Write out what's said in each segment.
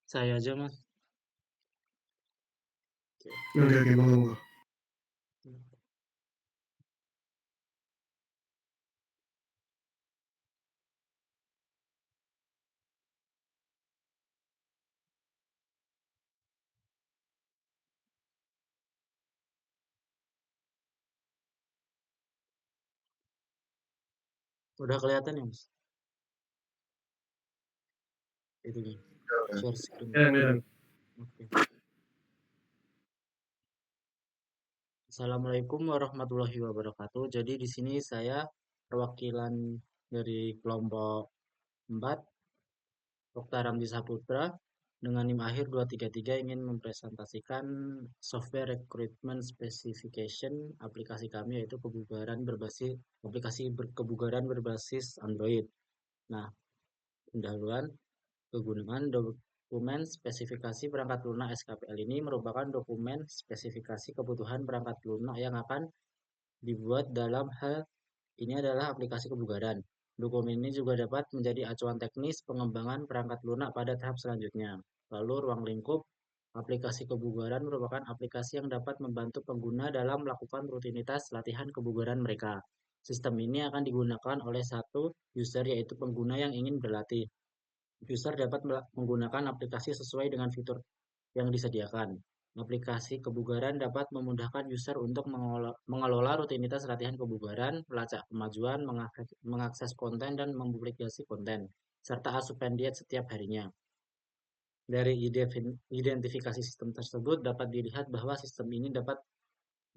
Saya aja, Mas. Oke. Oke oke, monggo monggo. Udah kelihatan ya, Mas? Itunya, share screen. Kelihatan kelihatan. Oke. Assalamualaikum warahmatullahi wabarakatuh. Jadi di sini saya perwakilan dari kelompok 4, Okta Ramzi Saputra, dengan NIM akhir 233 ingin mempresentasikan software recruitment specification aplikasi kami, yaitu kebugaran berbasis Android. Nah, pendahuluan. Kegunaan dokumen spesifikasi perangkat lunak SKPL ini merupakan dokumen spesifikasi kebutuhan perangkat lunak yang akan dibuat dalam hal ini adalah aplikasi kebugaran. Dokumen ini juga dapat menjadi acuan teknis pengembangan perangkat lunak pada tahap selanjutnya. Lalu ruang lingkup aplikasi kebugaran merupakan aplikasi yang dapat membantu pengguna dalam melakukan rutinitas latihan kebugaran mereka. Sistem ini akan digunakan oleh satu user, yaitu pengguna yang ingin berlatih. User dapat menggunakan aplikasi sesuai dengan fitur yang disediakan. Aplikasi kebugaran dapat memudahkan user untuk mengelola rutinitas latihan kebugaran, melacak kemajuan, mengakses konten, dan mempublikasi konten, serta asupan diet setiap harinya. Dari identifikasi sistem tersebut dapat dilihat bahwa sistem ini dapat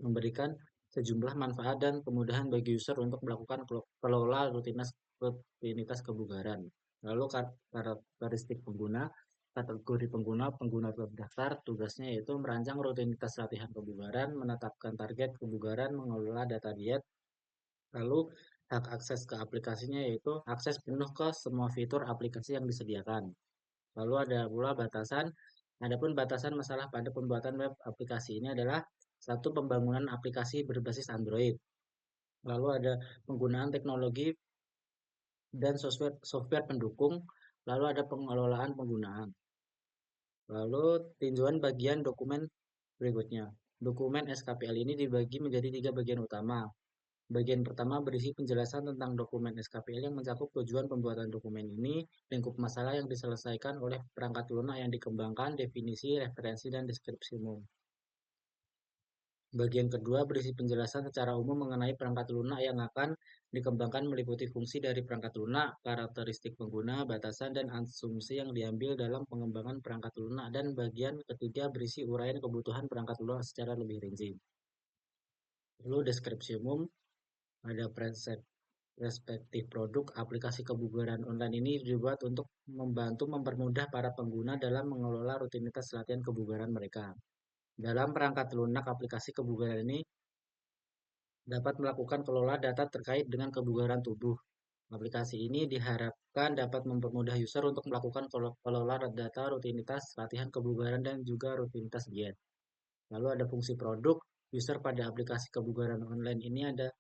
memberikan sejumlah manfaat dan kemudahan bagi user untuk melakukan kelola rutinitas kebugaran. Lalu karakteristik pengguna, kategori pengguna, pengguna terdaftar, tugasnya yaitu merancang rutinitas latihan kebugaran, menetapkan target kebugaran, mengelola data diet, lalu hak akses ke aplikasinya yaitu akses penuh ke semua fitur aplikasi yang disediakan. Lalu ada pula batasan. Adapun batasan masalah pada pembuatan web aplikasi ini adalah satu, pembangunan aplikasi berbasis Android. Lalu ada penggunaan teknologi dan software pendukung. Lalu ada pengelolaan penggunaan. Lalu tinjauan bagian dokumen berikutnya. Dokumen SKPL ini dibagi menjadi 3 bagian utama. Bagian pertama berisi penjelasan tentang dokumen SKPL yang mencakup tujuan pembuatan dokumen ini, lingkup masalah yang diselesaikan oleh perangkat lunak yang dikembangkan, definisi, referensi, dan deskripsi umum. Bagian kedua berisi penjelasan secara umum mengenai perangkat lunak yang akan dikembangkan, meliputi fungsi dari perangkat lunak, karakteristik pengguna, batasan, dan asumsi yang diambil dalam pengembangan perangkat lunak. Dan bagian ketiga berisi uraian kebutuhan perangkat lunak secara lebih rinci. Lalu deskripsi umum, ada respective produk. Aplikasi kebugaran online ini dibuat untuk membantu mempermudah para pengguna dalam mengelola rutinitas latihan kebugaran mereka. Dalam perangkat lunak, aplikasi kebugaran ini dapat melakukan kelola data terkait dengan kebugaran tubuh. Aplikasi ini diharapkan dapat mempermudah user untuk melakukan kelola data rutinitas latihan kebugaran dan juga rutinitas diet. Lalu ada fungsi produk. User pada aplikasi kebugaran online ini ada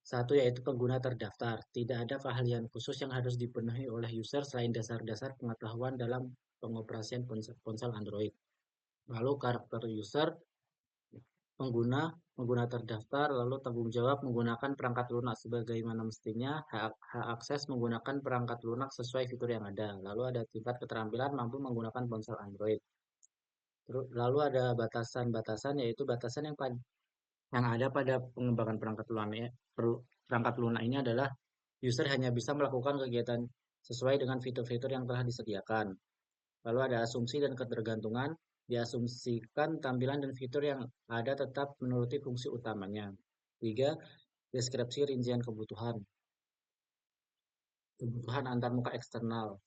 satu, yaitu pengguna terdaftar. Tidak ada keahlian khusus yang harus dipenuhi oleh user selain dasar-dasar pengetahuan dalam pengoperasian ponsel Android. Lalu karakter user, pengguna, pengguna terdaftar, lalu tanggung jawab menggunakan perangkat lunak sebagaimana mestinya, hak akses menggunakan perangkat lunak sesuai fitur yang ada. Lalu ada tingkat keterampilan mampu menggunakan ponsel Android. Lalu ada batasan-batasan, yaitu batasan yang ada pada pengembangan perangkat lunak ini adalah user hanya bisa melakukan kegiatan sesuai dengan fitur-fitur yang telah disediakan. Lalu ada asumsi dan ketergantungan. Diasumsikan tampilan dan fitur yang ada tetap menuruti fungsi utamanya. 3. Deskripsi rincian kebutuhan. Kebutuhan antarmuka eksternal.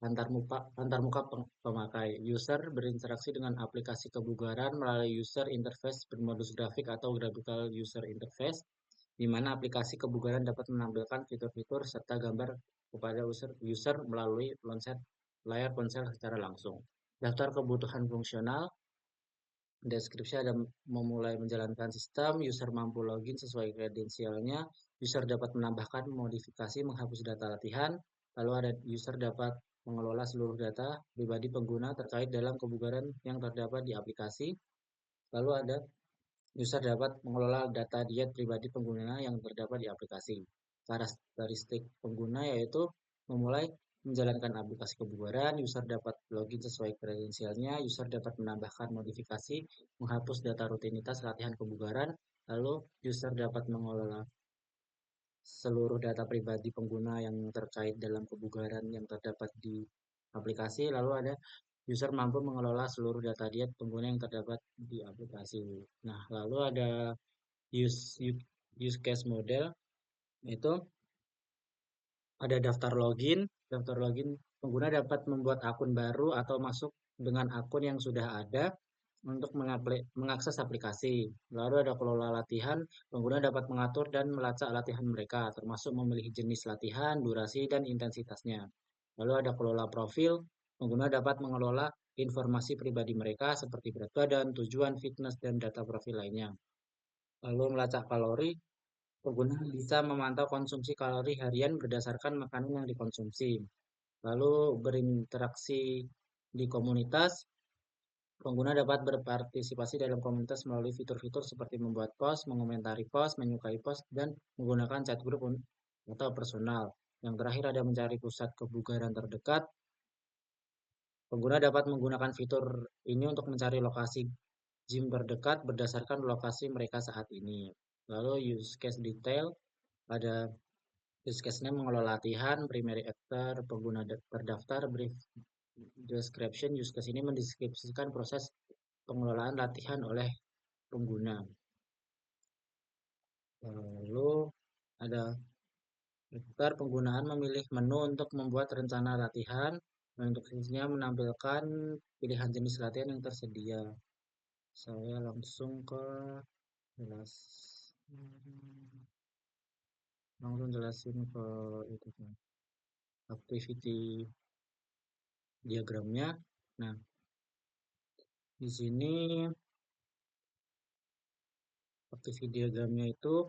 Antarmuka pemakai. User berinteraksi dengan aplikasi kebugaran melalui user interface bermodus grafik atau graphical user interface, di mana aplikasi kebugaran dapat menampilkan fitur-fitur serta gambar kepada user melalui layar ponsel secara langsung. Daftar kebutuhan fungsional. Deskripsi ada memulai menjalankan sistem, user mampu login sesuai kredensialnya, user dapat menambahkan, modifikasi, menghapus data latihan, lalu ada user dapat mengelola seluruh data pribadi pengguna terkait dalam kebugaran yang terdapat di aplikasi. Lalu ada user dapat mengelola data diet pribadi pengguna yang terdapat di aplikasi. Karakteristik pengguna yaitu memulai menjalankan aplikasi kebugaran, user dapat login sesuai kredensialnya, user dapat menambahkan modifikasi, menghapus data rutinitas latihan kebugaran, lalu user dapat mengelola seluruh data pribadi pengguna yang terkait dalam kebugaran yang terdapat di aplikasi, lalu ada user mampu mengelola seluruh data diet pengguna yang terdapat di aplikasi. Nah, lalu ada use use case model, itu ada daftar login. Daftar login pengguna dapat membuat akun baru atau masuk dengan akun yang sudah ada untuk mengakses aplikasi. Lalu ada kelola latihan, pengguna dapat mengatur dan melacak latihan mereka, termasuk memilih jenis latihan, durasi, dan intensitasnya. Lalu ada kelola profil, pengguna dapat mengelola informasi pribadi mereka seperti berat badan, tujuan fitness, dan data profil lainnya. Lalu melacak kalori, pengguna bisa memantau konsumsi kalori harian berdasarkan makanan yang dikonsumsi. Lalu berinteraksi di komunitas, pengguna dapat berpartisipasi dalam komunitas melalui fitur-fitur seperti membuat post, mengomentari post, menyukai post, dan menggunakan chat group atau personal. Yang terakhir ada mencari pusat kebugaran terdekat. Pengguna dapat menggunakan fitur ini untuk mencari lokasi gym terdekat berdasarkan lokasi mereka saat ini. Lalu use case detail, ada use case-nya mengelola latihan, primary actor, pengguna terdaftar, brief description. Use case ini mendeskripsikan proses pengelolaan latihan oleh pengguna. Lalu ada daftar penggunaan memilih menu untuk membuat rencana latihan. Untuk sisinya menampilkan pilihan jenis latihan yang tersedia. Saya langsung ke jelas, langsung jelasin ke itu kan, activity diagramnya. Nah, di sini activity diagramnya itu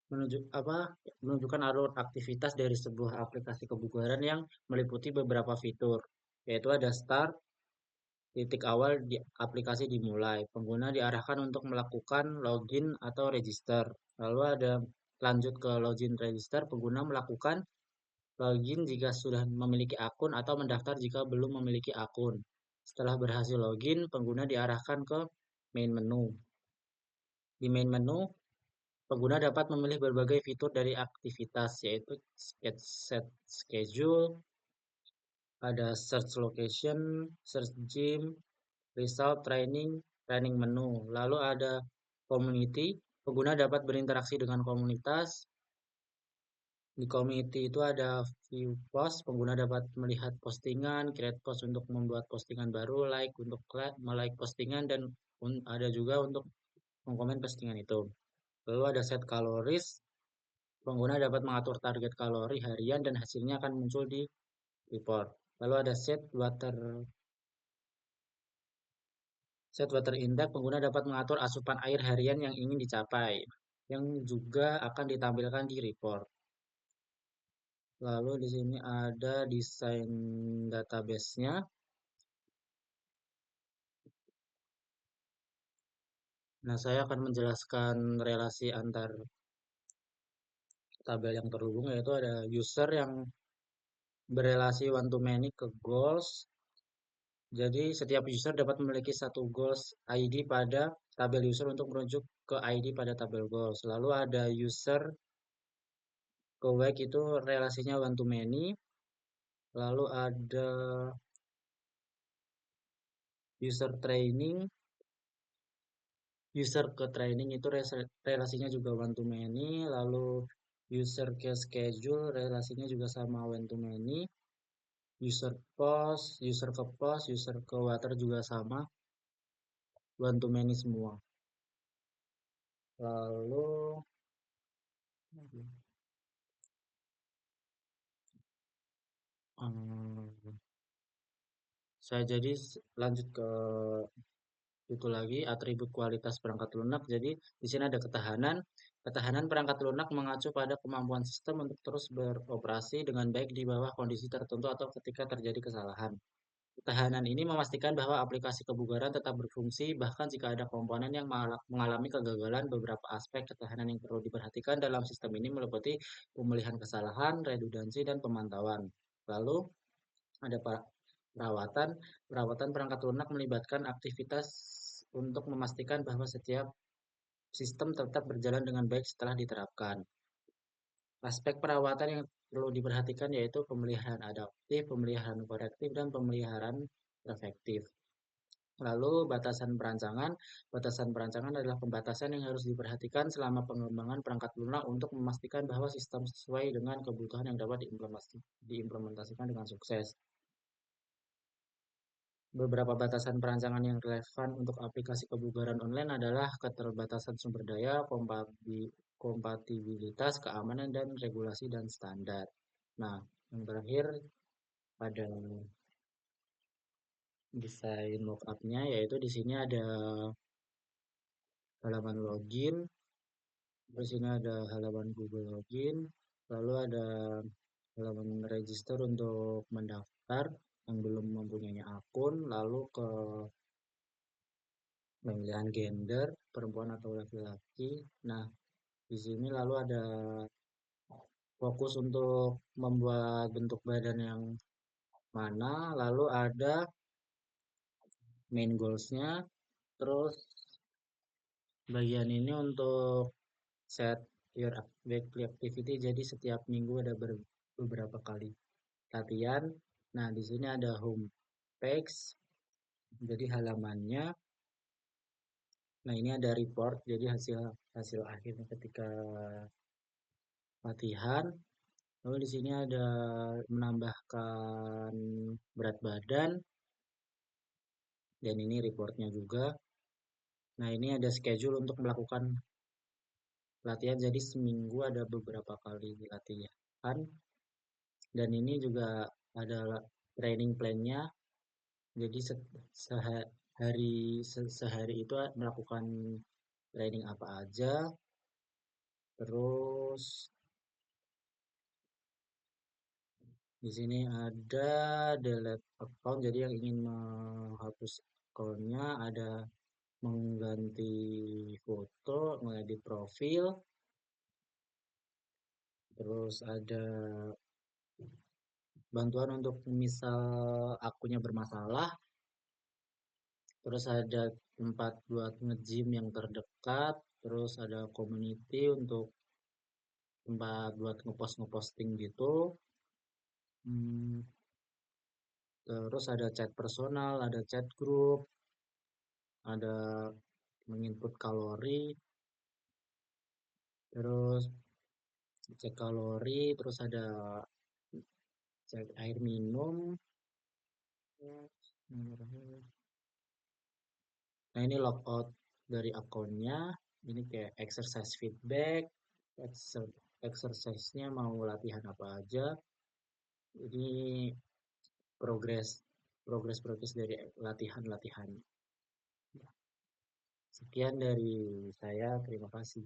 menunjukkan alur aktivitas dari sebuah aplikasi kebugaran yang meliputi beberapa fitur, yaitu ada start, titik awal di aplikasi dimulai. Pengguna diarahkan untuk melakukan login atau register. Lalu ada lanjut ke login register, pengguna melakukan login jika sudah memiliki akun atau mendaftar jika belum memiliki akun. Setelah berhasil login, pengguna diarahkan ke main menu. Di main menu, pengguna dapat memilih berbagai fitur dari aktivitas, yaitu set schedule, ada search location, search gym, result training, training menu. Lalu ada community, pengguna dapat berinteraksi dengan komunitas. Di community itu ada view post, pengguna dapat melihat postingan, create post untuk membuat postingan baru, like untuk like postingan, dan ada juga untuk mengkomen postingan itu. Lalu ada set calories, pengguna dapat mengatur target kalori harian dan hasilnya akan muncul di report. Lalu ada set water index, pengguna dapat mengatur asupan air harian yang ingin dicapai, yang juga akan ditampilkan di report. Lalu di sini ada desain database-nya. Nah, saya akan menjelaskan relasi antar tabel yang terhubung, yaitu ada user yang berelasi one to many ke goals. Jadi setiap user dapat memiliki satu goals ID pada tabel user untuk merujuk ke ID pada tabel goals. Lalu ada user ke wake, itu relasinya one to many. Lalu ada user training. User ke training itu relasinya juga one to many. Lalu user ke schedule relasinya juga sama one to many. User ke post, user ke water juga sama one to many semua. Lalu saya jadi lanjut ke itu lagi, atribut kualitas perangkat lunak. Jadi di sini ada ketahanan. Ketahanan perangkat lunak mengacu pada kemampuan sistem untuk terus beroperasi dengan baik di bawah kondisi tertentu atau ketika terjadi kesalahan. Ketahanan ini memastikan bahwa aplikasi kebugaran tetap berfungsi bahkan jika ada komponen yang mengalami kegagalan. Beberapa aspek ketahanan yang perlu diperhatikan dalam sistem ini meliputi pemulihan kesalahan, redundansi, dan pemantauan. Lalu ada perawatan. Perawatan perangkat lunak melibatkan aktivitas untuk memastikan bahwa setiap sistem tetap berjalan dengan baik setelah diterapkan. Aspek perawatan yang perlu diperhatikan yaitu pemeliharaan adaptif, pemeliharaan korektif, dan pemeliharaan efektif. Lalu batasan perancangan. Batasan perancangan adalah pembatasan yang harus diperhatikan selama pengembangan perangkat lunak untuk memastikan bahwa sistem sesuai dengan kebutuhan yang dapat diimplementasikan dengan sukses. Beberapa batasan perancangan yang relevan untuk aplikasi kebugaran online adalah keterbatasan sumber daya, kompatibilitas, keamanan, dan regulasi dan standar. Nah, yang terakhir pada desain mockupnya yaitu di sini ada halaman login, terus ini ada halaman Google Login, lalu ada halaman register untuk mendaftar yang belum mempunyai akun, lalu ke pemilihan gender, perempuan atau laki-laki. Nah, di sini lalu ada fokus untuk membuat bentuk badan yang mana, lalu ada main goals-nya, terus bagian ini untuk set your weekly activity. Jadi setiap minggu ada beberapa kali latihan. Nah, di sini ada home page, jadi halamannya. Nah, ini ada report, jadi hasil hasil akhirnya ketika latihan. Lalu di sini ada menambahkan berat badan, dan ini reportnya juga. Nah, ini ada schedule untuk melakukan latihan, jadi seminggu ada beberapa kali latihan. Dan ini juga ada training plan-nya, jadi sehari itu melakukan training apa aja. Terus di sini ada delete account, jadi yang ingin menghapus akunnya ada mengganti foto, mengedit profil, terus ada bantuan untuk misal akunnya bermasalah, terus ada tempat buat nge-gym yang terdekat, terus ada community untuk tempat buat ngeposting gitu. Hmm, terus ada chat personal, ada chat group, ada menginput kalori, terus cek kalori, terus ada cek air minum. Nah, ini logout dari akunnya. Ini kayak exercise feedback, exercise-nya mau latihan apa aja. Ini progres progres dari latihan-latihan. Sekian dari saya, terima kasih.